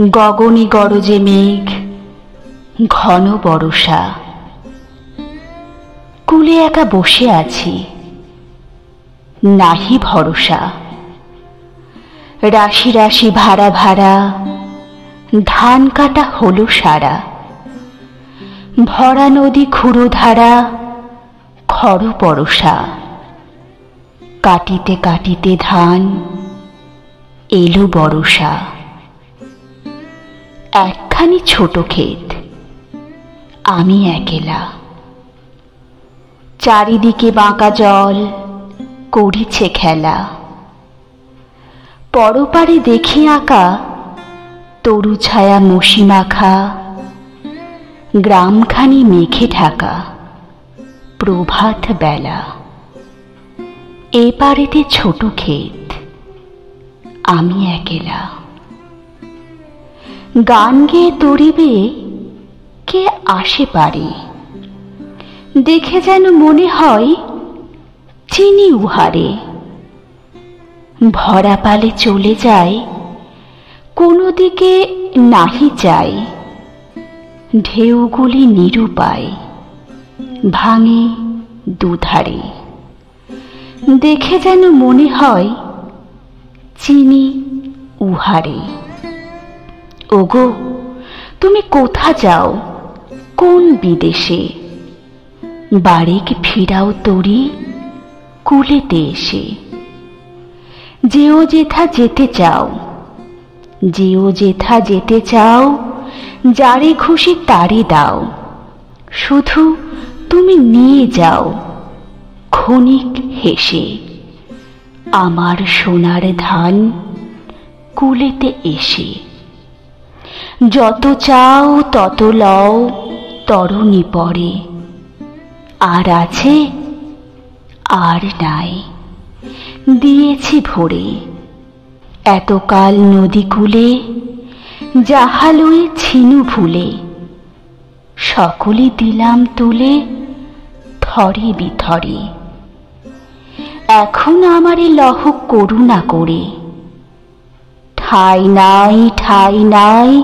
গগনে গরজে মেঘ, ঘন বরষা। কুলে একা বসে আছি, নাহি ভরসা। রাশি রাশি ভাড়া ভাড়া, ধান কাটা হলো সারা। ভরা নদী ক্ষুরো ধারা, খর পরশা। কাটিতে কাটিতে ধান, এলো বরষা। একখানি ছোট ক্ষেত, আমি একেলা। চারিদিকে বাঁকা জল, করিছে খেলা। পরপারে দেখি আঁকা, তরু ছায়া মসি মাখা। গ্রামখানি মেঘে ঢাকা, প্রভাত বেলা। এপারেতে ছোট ক্ষেত, আমি একেলা। গান গেয়ে তরিবে কে আসে পারে, দেখে যেন মনে হয় চিনি উহারে। ভরা পালে চলে যায়, কোনো দিকে নাহি যায়। ঢেউগুলি নিরুপায়, ভাঙে দুধারে। দেখে যেন মনে হয় চিনি উহারে। ওগো, তুমি কোথা যাও, কোন বিদেশে? বাড়িক ফিরাও তরি, কুলেতে এসে। যেও যেথা যেতে চাও, যেও যেথা যেতে চাও। যারে খুশি তারে দাও, শুধু তুমি নিয়ে যাও ক্ষণিক হেসে। আমার সোনার ধান, কুলেতে এসে। যত চাও তত লও, তরণী পরে। আর আছে, আর নাই, দিয়েছি ভরে। এতকাল নদী কূলে, জাহালয়ে ছিনু ভুলে। সকলে দিলাম তুলে, থরে বিথরে। এখন আমারে লহ করুণা করে। ঠাই নাই, ঠাই নাই,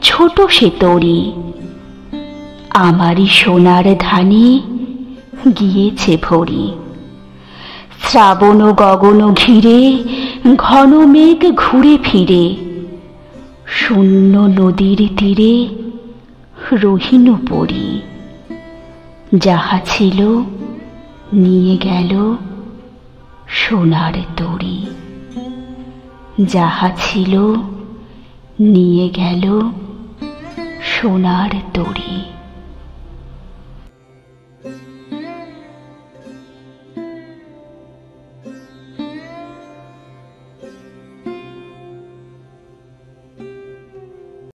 ছোট সে তরি। আমারই সোনার ধানে গিয়েছে ভরি। শ্রাবণ গগন ঘিরে, ঘন মেঘ ঘুরে ফিরে। শূন্য নদীর তীরে রহিনু পড়ি। যাহা ছিল নিয়ে গেল সোনার তরি। যাহা ছিল নিয়ে গেল সোনার তরি।